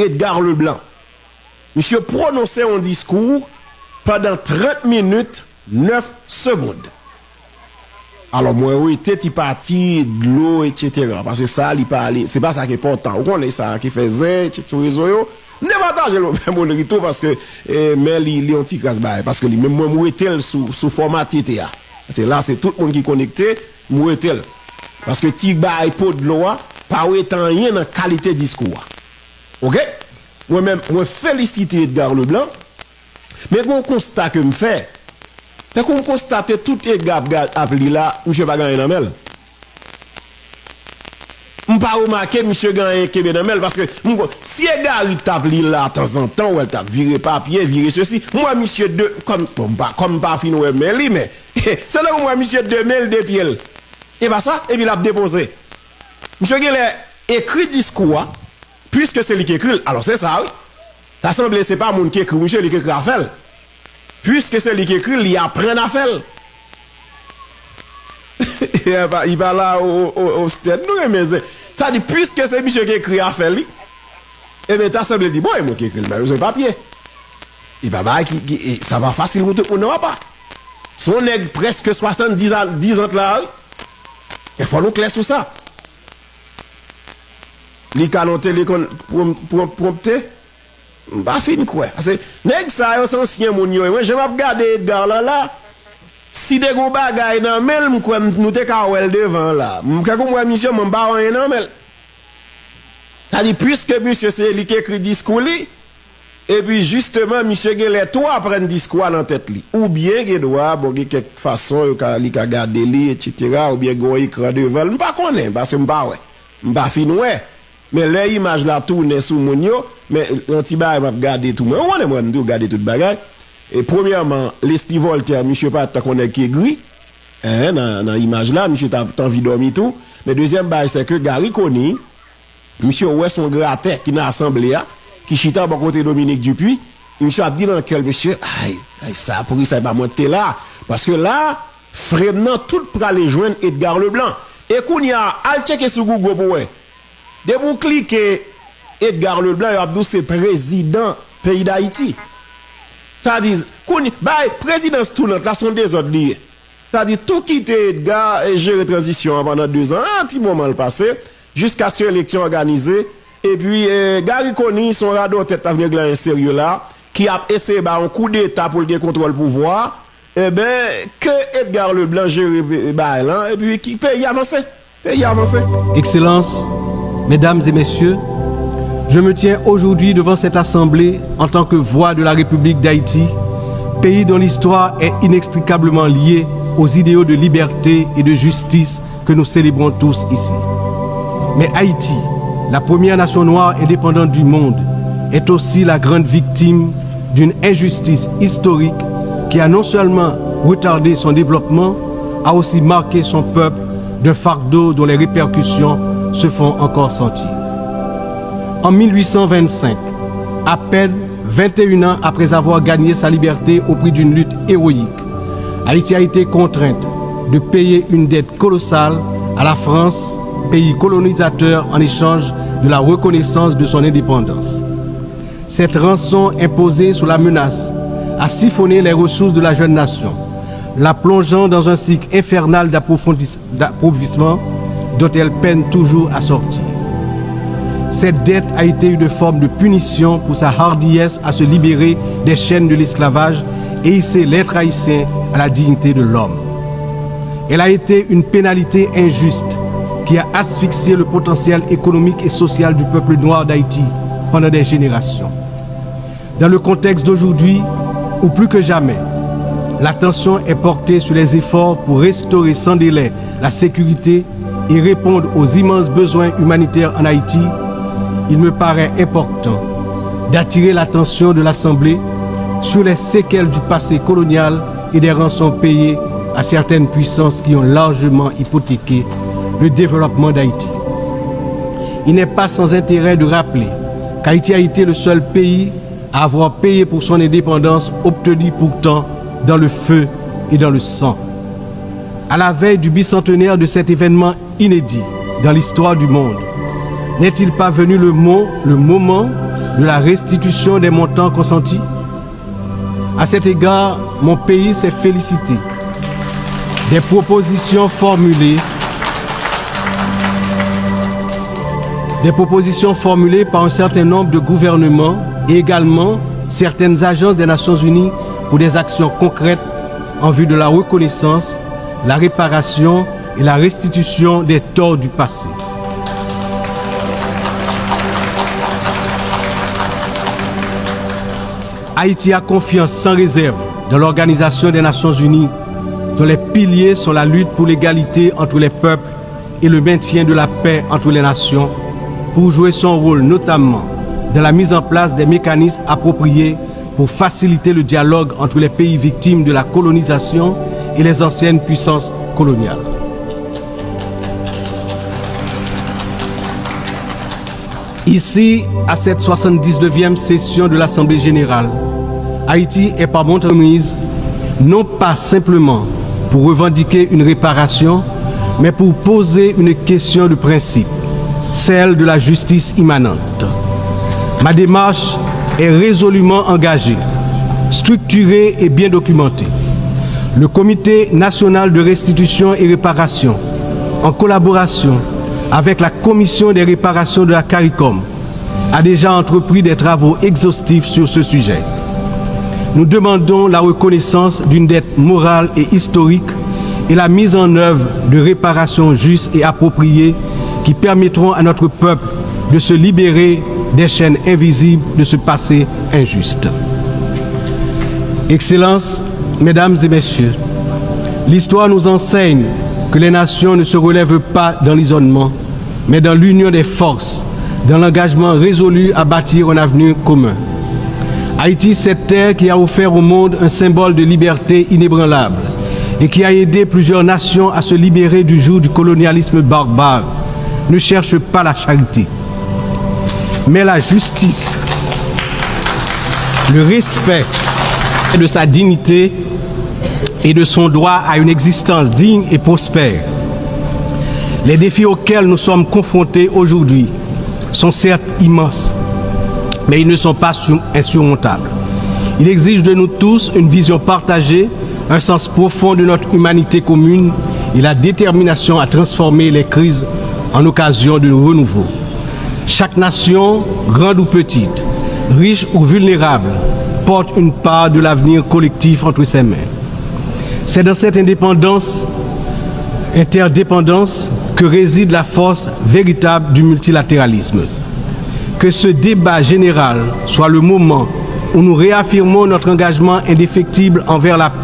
Edgar Leblanc. Monsieur prononçait un discours pendant 30 minutes 9 secondes. Alors moi oui, t'es parti de l'eau etc. Parce que ça il parle, c'est pas ça qui est important. On connaît ça qui faisait sur réseau yo. Ne partage le même retour parce que mais il anti casse bail parce que lui même moi tel sous format TTA. C'est là c'est tout le monde qui connecté, moi tel. Parce que ti bail pot de l'eau pas autant rien dans qualité discours. OK? Moi-même moi féliciter Edgar Leblanc. Mais mon constat que me fait c'est qu'on constate tout Edgar appelé là, monsieur pas gagné dans mel. On pas remarquer monsieur gagné Québec dans mel parce que si Edgar il tape là de temps en temps ou elle tape virer papier, virer ceci, moi monsieur de comme pas fin ouais mais c'est là où moi monsieur de mail de pied. Et pas ça et puis il a déposé. Monsieur Gele écrit discours puisque c'est lui qui écrit. Alors c'est ça oui. Ça semble c'est pas monde qui écrit monsieur lui qui écrit à faire. Puisque c'est lui qui écrit, il apprend à faire. Il va là au stade. Nous, mais ça dit, puisque c'est monsieur qui écrit à faire, et bien, ça semble dire, bon, moi qui écrit, mais je papier. Il va ça va facile pour tout le monde, pas. Son nègre presque 70 ans, 10 ans là, il faut nous clair sur ça. Les canons télécom prompter. Pas fin quoi parce que nèg ça yo ancien moun yo moi j'aime regarder Edgar là si des gros bagaille dans mel m'kwa nous te ka wel devant là m'ka comme moi monsieur m'en ba rien dans mel ça dit puisque monsieur c'est lui qui écrit discours li et puis justement monsieur Gele toi prendre discours dans tête li ou bien que doit bon quelque façon yo ka li ka garder li etc. ou bien go écran devant m'pa connaît parce que m'pa ouais m'pa fin ouais. Mais l'image la tourne sous mon yo, mais l'anti bail m'a regarder tout. On est moi regarder toute bagaille. Et premièrement, l'Esti Voltaire, monsieur pas ta connaît qui est gris. Dans l'image là, monsieur t'a envie dormir tout. Mais deuxième bail c'est que Gary Conny, monsieur ouais son gratin qui n'a assemblée qui chita bon côté Dominique Dupuis, monsieur a dit dans quel monsieur, aïe, ça pour ça pas monter là parce que là, vraiment tout pour aller joindre Edgar Leblanc. Et qu'on y a al checker sur Google pour ouais. De vous cliquer Edgar Leblanc Abdou c'est président pays d'Haïti. Ça dit présidence tout là son désordre lié. Ça dit tout quitter Edgar et gérer transition pendant 2 ans, un petit moment le passé jusqu'à ce que l'élection organisée et puis Gary Conny son radeau tête pas venir gagner sérieux là qui a essayé un coup d'état pour le contrôle pouvoir et ben que Edgar Leblanc gérer là et puis qui pays avancer. Excellence, Mesdames et Messieurs, je me tiens aujourd'hui devant cette assemblée en tant que voix de la République d'Haïti, pays dont l'histoire est inextricablement liée aux idéaux de liberté et de justice que nous célébrons tous ici. Mais Haïti, la première nation noire indépendante du monde, est aussi la grande victime d'une injustice historique qui a non seulement retardé son développement, a aussi marqué son peuple d'un fardeau dont les répercussions se font encore sentir. En 1825, à peine 21 ans après avoir gagné sa liberté au prix d'une lutte héroïque, Haïti a été contrainte de payer une dette colossale à la France, pays colonisateur, en échange de la reconnaissance de son indépendance. Cette rançon imposée sous la menace a siphonné les ressources de la jeune nation, la plongeant dans un cycle infernal d'appauvrissement dont elle peine toujours à sortir. Cette dette a été une forme de punition pour sa hardiesse à se libérer des chaînes de l'esclavage et hisser l'être haïtien à la dignité de l'homme. Elle a été une pénalité injuste qui a asphyxié le potentiel économique et social du peuple noir d'Haïti pendant des générations. Dans le contexte d'aujourd'hui, ou plus que jamais, l'attention est portée sur les efforts pour restaurer sans délai la sécurité et répondre aux immenses besoins humanitaires en Haïti. Il me paraît important d'attirer l'attention de l'Assemblée sur les séquelles du passé colonial et des rançons payées à certaines puissances qui ont largement hypothéqué le développement d'Haïti. Il n'est pas sans intérêt de rappeler qu'Haïti a été le seul pays à avoir payé pour son indépendance, obtenue pourtant dans le feu et dans le sang. À la veille du bicentenaire de cet événement inédit dans l'histoire du monde, n'est-il pas venu le moment de la restitution des montants consentis? À cet égard, mon pays s'est félicité des propositions formulées par un certain nombre de gouvernements et également certaines agences des Nations Unies pour des actions concrètes en vue de la reconnaissance, la réparation et la restitution des torts du passé. Haïti a confiance sans réserve dans l'Organisation des Nations Unies, dont les piliers sont la lutte pour l'égalité entre les peuples et le maintien de la paix entre les nations, pour jouer son rôle notamment dans la mise en place des mécanismes appropriés pour faciliter le dialogue entre les pays victimes de la colonisation et les anciennes puissances coloniales. Ici, à cette 79e session de l'Assemblée générale, Haïti est par mon entremise, non pas simplement pour revendiquer une réparation, mais pour poser une question de principe, celle de la justice immanente. Ma démarche est résolument engagée, structurée et bien documentée. Le Comité national de restitution et réparation, en collaboration avec la Commission des réparations de la CARICOM, a déjà entrepris des travaux exhaustifs sur ce sujet. Nous demandons la reconnaissance d'une dette morale et historique et la mise en œuvre de réparations justes et appropriées qui permettront à notre peuple de se libérer des chaînes invisibles de ce passé injuste. Excellences, Mesdames et Messieurs, l'histoire nous enseigne que les nations ne se relèvent pas dans l'isolement, mais dans l'union des forces, dans l'engagement résolu à bâtir un avenir commun. Haïti, cette terre qui a offert au monde un symbole de liberté inébranlable et qui a aidé plusieurs nations à se libérer du joug du colonialisme barbare, ne cherche pas la charité, mais la justice, le respect de sa dignité et de son droit à une existence digne et prospère. Les défis auxquels nous sommes confrontés aujourd'hui sont certes immenses, mais ils ne sont pas insurmontables. Il exige de nous tous une vision partagée, un sens profond de notre humanité commune et la détermination à transformer les crises en occasion de renouveau. Chaque nation, grande ou petite, riche ou vulnérable, porte une part de l'avenir collectif entre ses mains. C'est dans cette interdépendance que réside la force véritable du multilatéralisme. Que ce débat général soit le moment où nous réaffirmons notre engagement indéfectible envers la paix